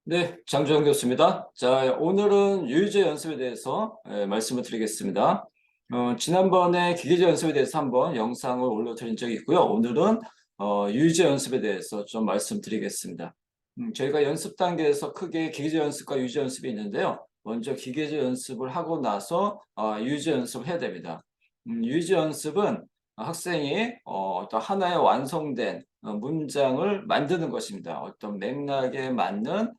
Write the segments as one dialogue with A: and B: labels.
A: 네, 장주영 교수입니다. 자, 오늘은 유희제 연습에 대해서 말씀을 드리겠습니다. 지난번에 기계제 연습에 대해서 한번 영상을 올려드린 적이 있고요. 오늘은 유희제 연습에 대해서 좀 말씀드리겠습니다. 저희가 연습 단계에서 크게 기계제 연습과 유희제 연습이 있는데요. 먼저 기계제 연습을 하고 나서 유희제 연습을 해야 됩니다. 유희제 연습은 학생이 어떤 하나의 완성된 문장을 만드는 것입니다. 어떤 맥락에 맞는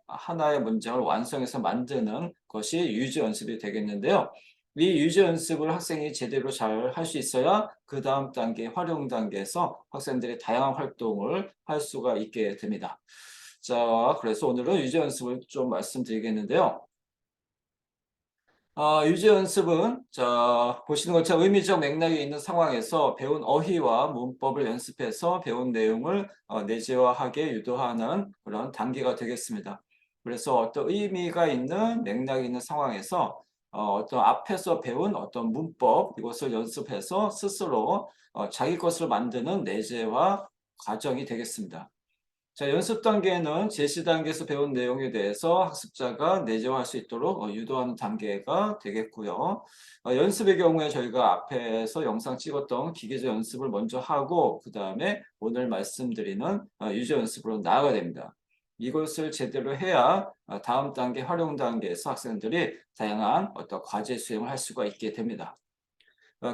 A: 하나의 문장을 완성해서 만드는 것이 유지 연습이 되겠는데요. 이 유지 연습을 학생이 제대로 잘 할 수 있어야 그 다음 단계, 활용 단계에서 학생들이 다양한 활동을 할 수가 있게 됩니다. 자, 그래서 오늘은 유지 연습을 좀 말씀드리겠는데요. 유지 연습은 보시는 것처럼 의미적 맥락이 있는 상황에서 배운 어휘와 문법을 연습해서 배운 내용을 내재화하게 유도하는 그런 단계가 되겠습니다. 그래서 어떤 의미가 있는 맥락이 있는 상황에서 어떤 앞에서 배운 어떤 문법 이것을 연습해서 스스로 자기 것을 만드는 내재화 과정이 되겠습니다. 자, 연습 단계는 제시 단계에서 배운 내용에 대해서 학습자가 내재화할 수 있도록 유도하는 단계가 되겠고요. 연습의 경우에 저희가 앞에서 영상 찍었던 기계적 연습을 먼저 하고 그 다음에 오늘 말씀드리는 유저 연습으로 나아가야 됩니다. 이것을 제대로 해야 다음 단계 활용 단계에서 학생들이 다양한 어떤 과제 수행을 할 수가 있게 됩니다.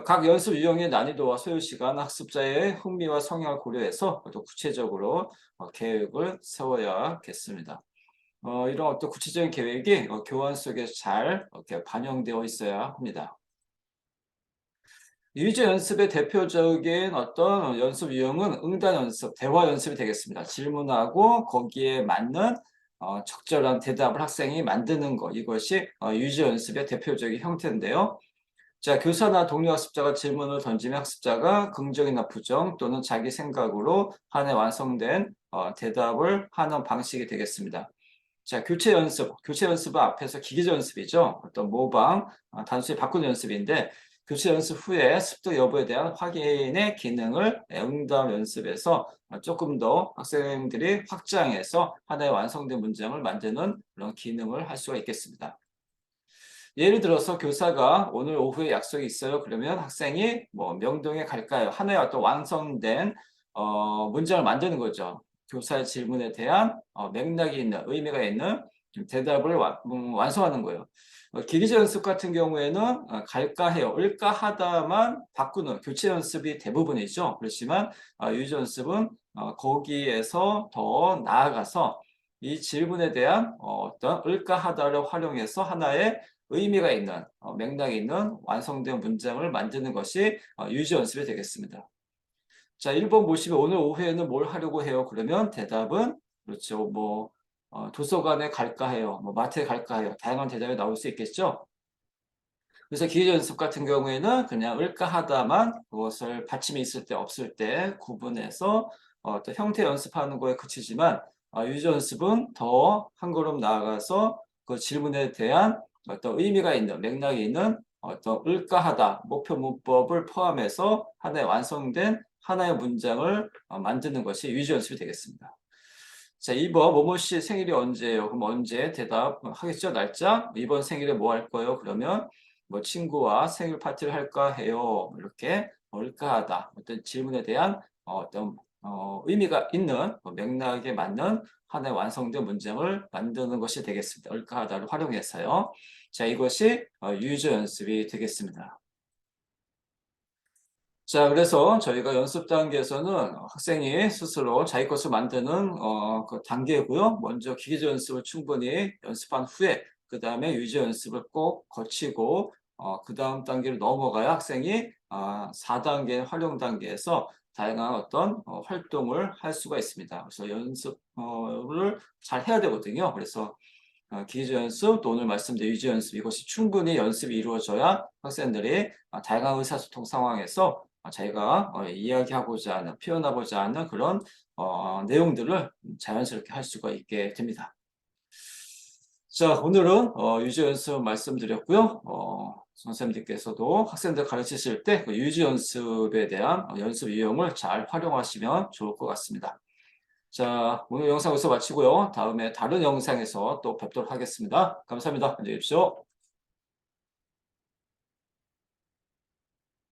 A: 각 연습 유형의 난이도와 소요 시간, 학습자의 흥미와 성향을 고려해서 또 구체적으로 계획을 세워야겠습니다. 이런 어떤 구체적인 계획이 교환 속에 잘 이렇게 반영되어 있어야 합니다. 유희제 연습의 대표적인 어떤 연습 유형은 응답 연습, 대화 연습이 되겠습니다. 질문하고 거기에 맞는 적절한 대답을 학생이 만드는 것, 이것이 유희제 연습의 대표적인 형태인데요. 자, 교사나 동료 학습자가 질문을 던지면 학습자가 긍정이나 부정 또는 자기 생각으로 한해 완성된 대답을 하는 방식이 되겠습니다. 자, 교체 연습은 앞에서 기계적 연습이죠. 어떤 모방, 단순히 바꾸는 연습인데 교체 연습 후에 습득 여부에 대한 확인의 기능을 응답 연습에서 조금 더 학생들이 확장해서 하나의 완성된 문장을 만드는 그런 기능을 할 수가 있겠습니다. 예를 들어서 교사가 오늘 오후에 약속이 있어요. 그러면 학생이 뭐 명동에 갈까요? 하나의 어떤 완성된 문장을 만드는 거죠. 교사의 질문에 대한 맥락이 있는 의미가 있는 대답을 완성하는 거예요. 기기적 연습 같은 경우에는 갈까 해요, 을까 하다만 바꾸는 교체 연습이 대부분이죠. 그렇지만 유지 연습은 거기에서 더 나아가서 이 질문에 대한 어떤 을까 하다를 활용해서 하나의 의미가 있는 맥락이 있는 완성된 문장을 만드는 것이 유지 연습이 되겠습니다. 자, 1번 보시면 오늘 오후에는 뭘 하려고 해요? 그러면 대답은 그렇죠. 뭐 도서관에 갈까 해요. 뭐 마트에 갈까 해요. 다양한 대답이 나올 수 있겠죠. 그래서 기계 연습 같은 경우에는 그냥 을까 하다만 그것을 받침이 있을 때 없을 때 구분해서 또 형태 연습하는 거에 그치지만 유지 연습은 더 한 걸음 나아가서 그 질문에 대한 어떤 의미가 있는 맥락이 있는 어떤 을까 하다 목표 문법을 포함해서 하나의 완성된 하나의 문장을 만드는 것이 유지 연습이 되겠습니다. 자, 2번 뭐뭐씨 생일이 언제예요? 그럼 언제 대답하겠죠? 날짜? 이번 생일에 뭐 할 거예요? 그러면 뭐 친구와 생일 파티를 할까 해요. 이렇게 뭘까 하다. 어떤 질문에 대한 어떤 의미가 있는 맥락에 맞는 하나의 완성된 문장을 만드는 것이 되겠습니다. 을까 하다를 활용해서요. 자, 이것이 유저 연습이 되겠습니다. 자, 그래서 저희가 연습 단계에서는 학생이 스스로 자기 것을 만드는 그 단계고요. 먼저 기계적 연습을 충분히 연습한 후에 그 다음에 유지 연습을 꼭 거치고 그 다음 단계로 넘어가야 학생이 4단계 활용 단계에서 다양한 어떤 활동을 할 수가 있습니다. 그래서 연습을 잘 해야 되거든요. 그래서 기저 연습, 또 오늘 말씀드린 유지 연습, 이것이 충분히 연습이 이루어져야 학생들이 다양한 의사소통 상황에서 자기가 이야기하고자 하는, 표현하고자 하는 그런 내용들을 자연스럽게 할 수가 있게 됩니다. 자, 오늘은 유지 연습 말씀드렸고요. 선생님들께서도 학생들 가르치실 때 그 유지 연습에 대한 연습 유형을 잘 활용하시면 좋을 것 같습니다. 자, 오늘 영상 여기서 마치고요. 다음에 다른 영상에서 또 뵙도록 하겠습니다. 감사합니다. 안녕히 계십시오.